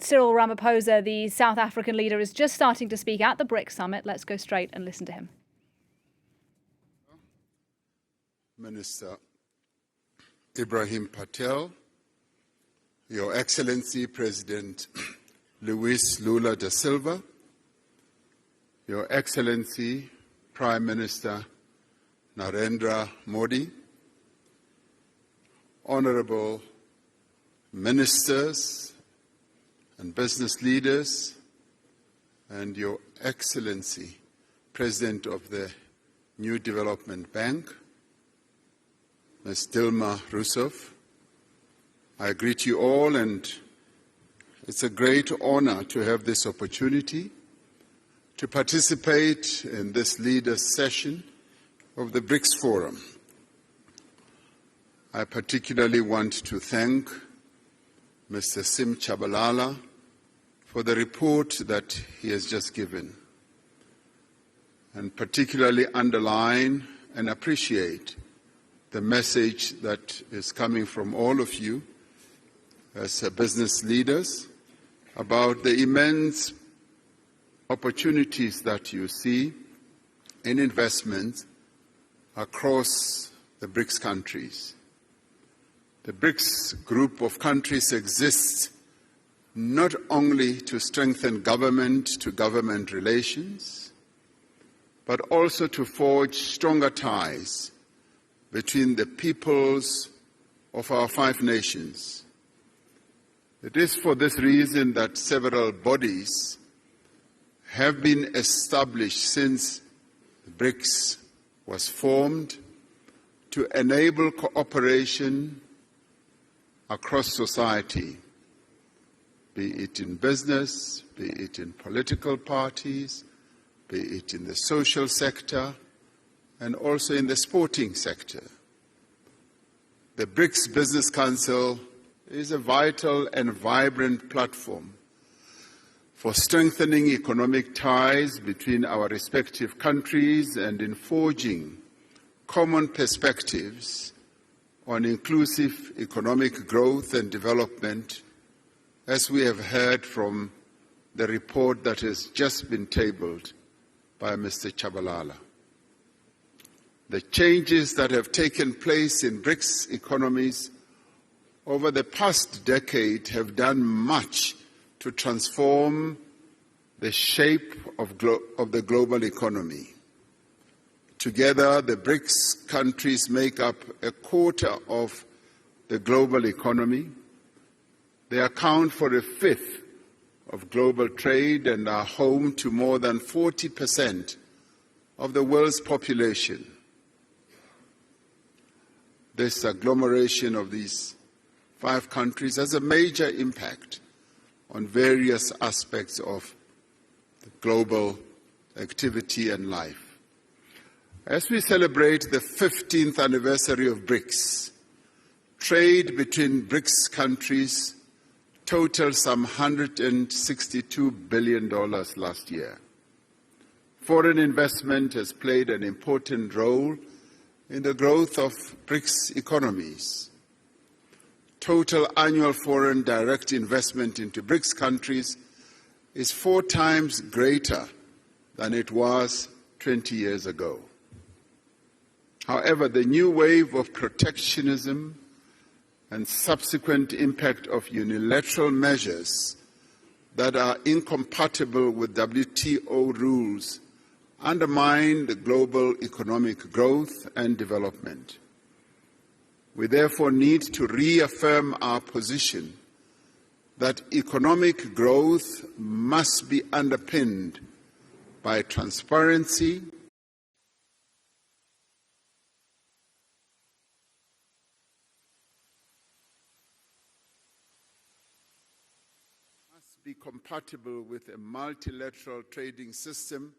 Cyril Ramaphosa, the South African leader, is just starting to speak at the BRICS summit. Let's go straight and listen to him. Minister Ibrahim Patel, Your Excellency President Luis Lula da Silva, Your Excellency Prime Minister Narendra Modi, Honorable Ministers and business leaders, and Your Excellency President of the New Development Bank, Ms. Dilma Rousseff, I greet you all, and it's a great honor to have this opportunity to participate in this leaders' session of the BRICS Forum. I particularly want to thank Mr. Sim Tshabalala for the report that he has just given, and particularly underline and appreciate the message that is coming from all of you as business leaders about the immense opportunities that you see in investment across the BRICS countries. The BRICS group of countries exists not only to strengthen government-to-government relations, but also to forge stronger ties between the peoples of our 5 nations. It is for this reason that several bodies have been established since the BRICS was formed to enable cooperation across society, be it in business, be it in political parties, be it in the social sector, and also in the sporting sector. The BRICS Business Council is a vital and vibrant platform for strengthening economic ties between our respective countries and in forging common perspectives on inclusive economic growth and development, as we have heard from the report that has just been tabled by Mr. Tshabalala. The changes that have taken place in BRICS economies over the past decade have done much to transform the shape of the global economy. Together, the BRICS countries make up a quarter of the global economy. They account for 1/5 of global trade and are home to more than 40% of the world's population. This agglomeration of these 5 countries has a major impact on various aspects of the global activity and life. As we celebrate the 15th anniversary of BRICS, trade between BRICS countries totaled some $162 billion last year. Foreign investment has played an important role in the growth of BRICS economies. Total annual foreign direct investment into BRICS countries is 4 times greater than it was 20 years ago. However, the new wave of protectionism and subsequent impact of unilateral measures that are incompatible with WTO rules undermine the global economic growth and development. We therefore need to reaffirm our position that economic growth must be underpinned by transparency, must be compatible with a multilateral trading system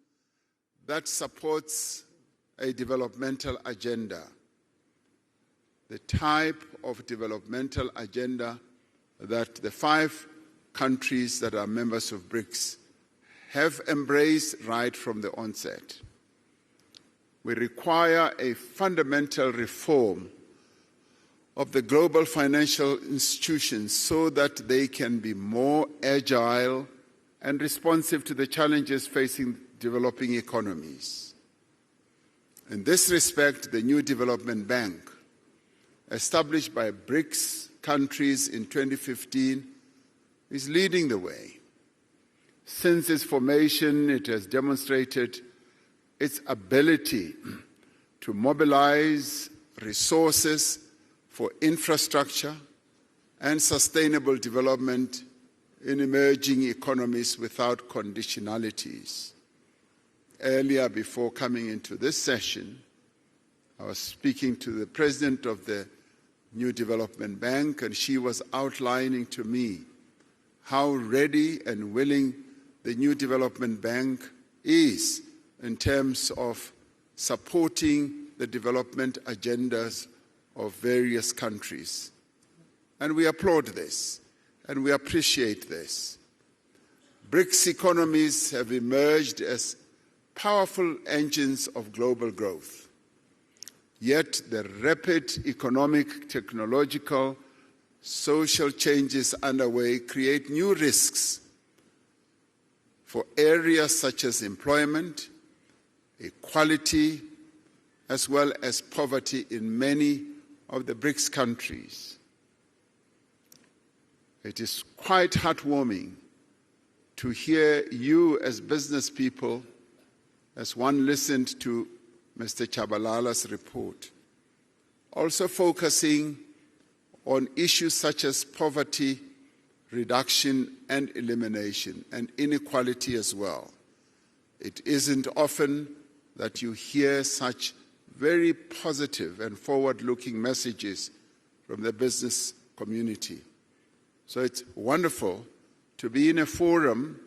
that supports a developmental agenda, the type of developmental agenda that the 5 countries that are members of BRICS have embraced right from the onset. We require a fundamental reform of the global financial institutions so that they can be more agile and responsive to the challenges facing developing economies. In this respect, the new development bank, established by BRICS countries in 2015, is leading the way. Since its formation, it has demonstrated its ability to mobilize resources for infrastructure and sustainable development in emerging economies without conditionalities. Earlier, before coming into this session, I was speaking to the president of the New Development Bank, and she was outlining to me how ready and willing the New Development Bank is in terms of supporting the development agendas of various countries. And we applaud this, and we appreciate this. BRICS economies have emerged as powerful engines of global growth. Yet the rapid economic, technological, social changes underway create new risks for areas such as employment, equality, as well as poverty in many of the BRICS countries. It is quite heartwarming to hear you as business people, as one listened to Mr. Chabalala's report, also focusing on issues such as poverty reduction and elimination, and inequality as well. It isn't often that you hear such very positive and forward-looking messages from the business community. So it's wonderful to be in a forum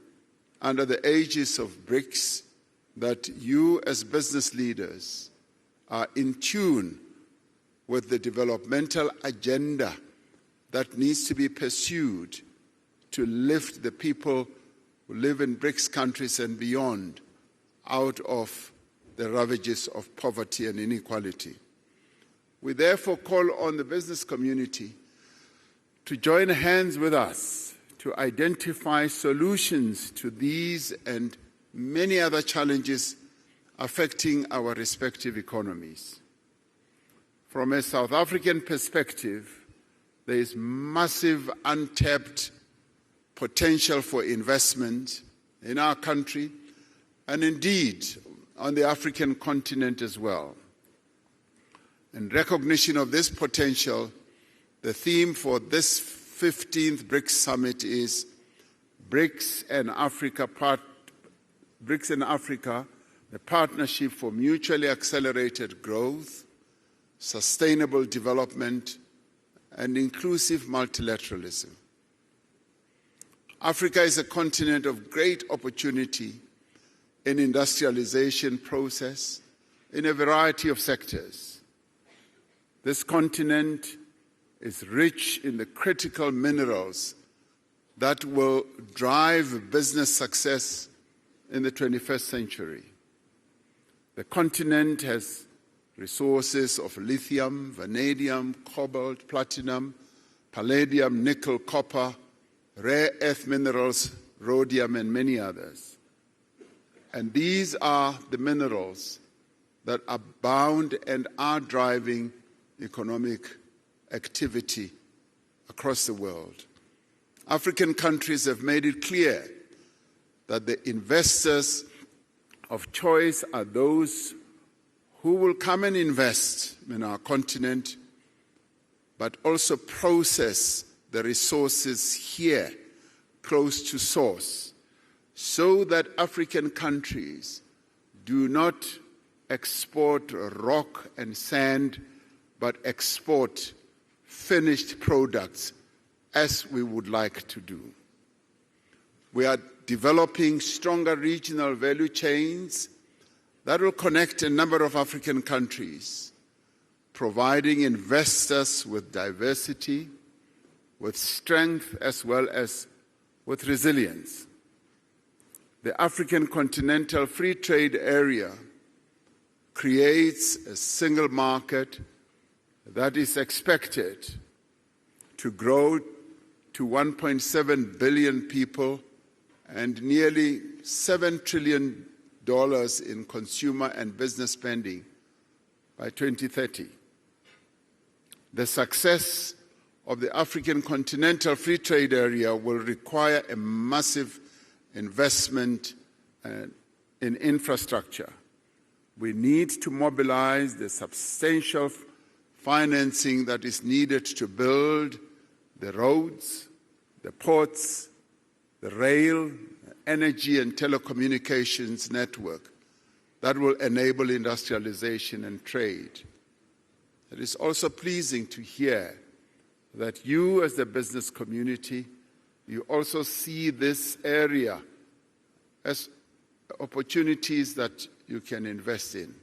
under the aegis of BRICS that you as business leaders are in tune with the developmental agenda that needs to be pursued to lift the people who live in BRICS countries and beyond out of the ravages of poverty and inequality. We therefore call on the business community to join hands with us to identify solutions to these and many other challenges affecting our respective economies. From a South African perspective, there is massive untapped potential for investment in our country and indeed on the African continent as well. In recognition of this potential, the theme for this 15th BRICS Summit is BRICS and Africa, the partnership for mutually accelerated growth, sustainable development, and inclusive multilateralism. Africa is a continent of great opportunity in industrialization process in a variety of sectors. This continent is rich in the critical minerals that will drive business success in the 21st century. The continent has resources of lithium, vanadium, cobalt, platinum, palladium, nickel, copper, rare earth minerals, rhodium, and many others. And these are the minerals that are bound and are driving economic activity across the world. African countries have made it clear that the investors of choice are those who will come and invest in our continent, but also process the resources here, close to source, so that African countries do not export rock and sand, but export finished products as we would like to do. We are developing stronger regional value chains that will connect a number of African countries, providing investors with diversity, with strength, as well as with resilience. The African Continental Free Trade Area creates a single market, that is expected to grow to 1.7 billion people and nearly $7 trillion in consumer and business spending by 2030. The success of the African Continental Free Trade Area will require a massive investment in infrastructure. We need to mobilize the substantial financing that is needed to build the roads, the ports, the rail, energy and telecommunications network that will enable industrialization and trade. It is also pleasing to hear that you, as the business community, you also see this area as opportunities that you can invest in.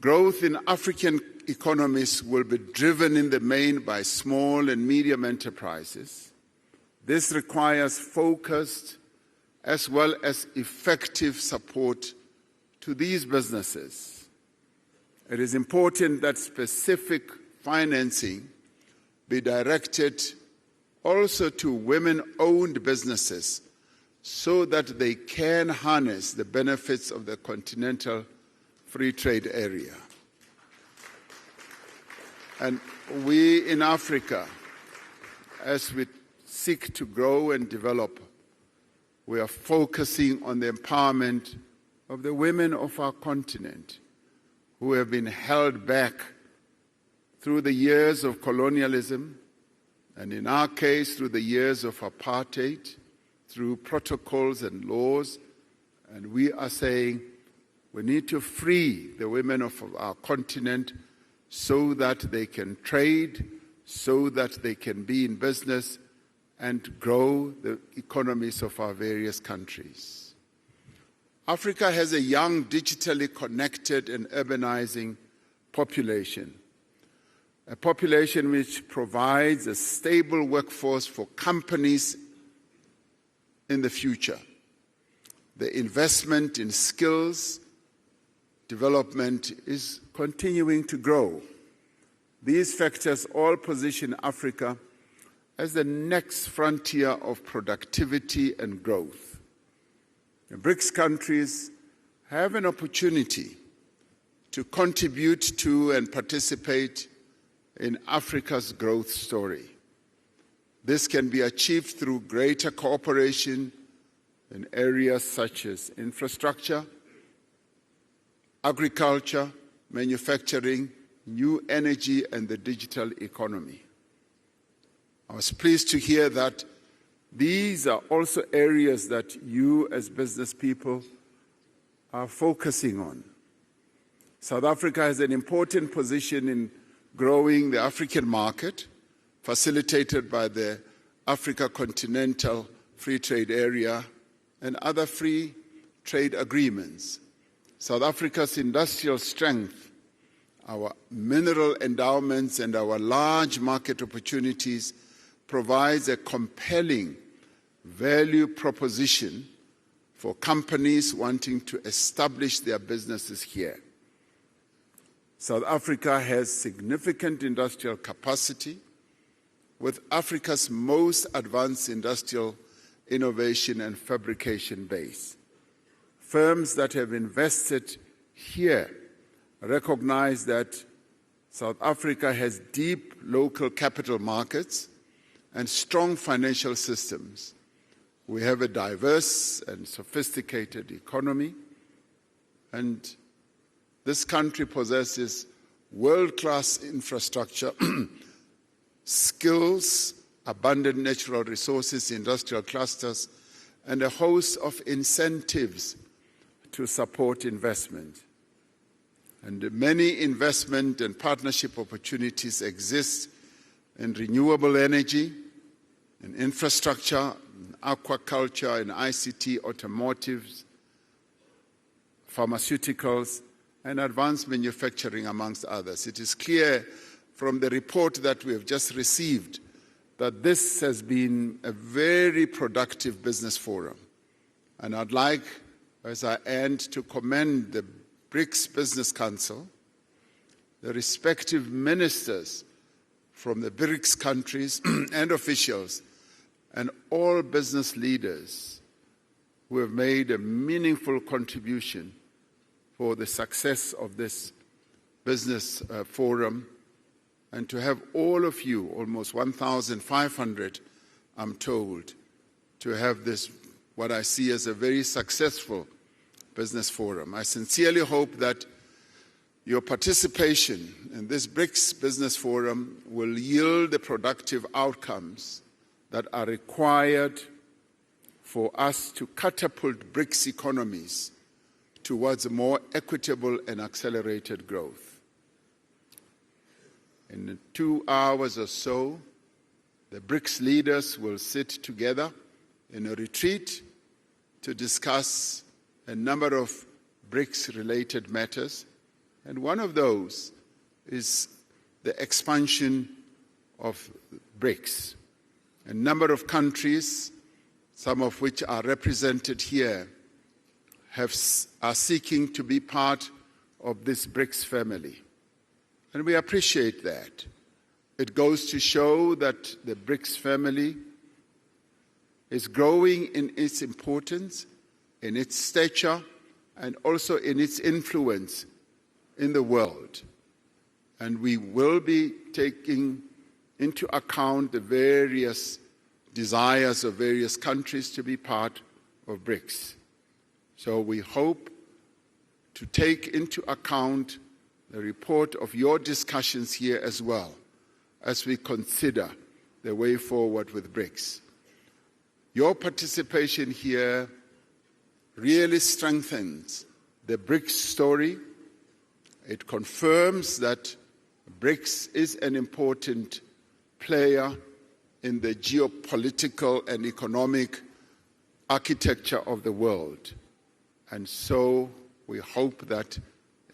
Growth in African economies will be driven in the main by small and medium enterprises. This requires focused as well as effective support to these businesses. It is important that specific financing be directed also to women-owned businesses so that they can harness the benefits of the continental free trade area. And we in Africa, as we seek to grow and develop, we are focusing on the empowerment of the women of our continent who have been held back through the years of colonialism, and in our case, through the years of apartheid, through protocols and laws. And we are saying we need to free the women of our continent so that they can trade, so that they can be in business and grow the economies of our various countries. Africa has a young, digitally connected and urbanizing population, a population which provides a stable workforce for companies in the future. The investment in skills development is continuing to grow. These factors all position Africa as the next frontier of productivity and growth. The BRICS countries have an opportunity to contribute to and participate in Africa's growth story. This can be achieved through greater cooperation in areas such as infrastructure, agriculture, manufacturing, new energy, and the digital economy. I was pleased to hear that these are also areas that you as business people are focusing on. South Africa has an important position in growing the African market, facilitated by the Africa Continental Free Trade Area and other free trade agreements. South Africa's industrial strength, our mineral endowments, and our large market opportunities provides a compelling value proposition for companies wanting to establish their businesses here. South Africa has significant industrial capacity, with Africa's most advanced industrial innovation and fabrication base. Firms that have invested here recognize that South Africa has deep local capital markets and strong financial systems. We have a diverse and sophisticated economy, and this country possesses world-class infrastructure, skills, abundant natural resources, industrial clusters, and a host of incentives to support investment. And many investment and partnership opportunities exist in renewable energy, in infrastructure, in aquaculture, in ICT, automotives, pharmaceuticals, and advanced manufacturing, amongst others. It is clear from the report that we have just received that this has been a very productive business forum. And I'd like, as I end, to commend the BRICS Business Council the respective ministers from the BRICS countries and officials, and all business leaders who have made a meaningful contribution for the success of this business forum, and to have all of you, almost 1,500, I'm told, to have this, what I see as a very successful business forum. I sincerely hope that your participation in this BRICS Business Forum will yield the productive outcomes that are required for us to catapult BRICS economies towards a more equitable and accelerated growth. In 2 hours or so, the BRICS leaders will sit together in a retreat to discuss a number of BRICS-related matters, and one of those is the expansion of BRICS. A number of countries, some of which are represented here, are seeking to be part of this BRICS family. And we appreciate that. It goes to show that the BRICS family is growing in its importance, in its stature, and also in its influence in the world. And we will be taking into account the various desires of various countries to be part of BRICS. So we hope to take into account the report of your discussions here as well, as we consider the way forward with BRICS. Your participation here really strengthens the BRICS story. It confirms that BRICS is an important player in the geopolitical and economic architecture of the world. And so we hope that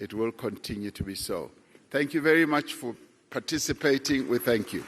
it will continue to be so. Thank you very much for participating. We thank you.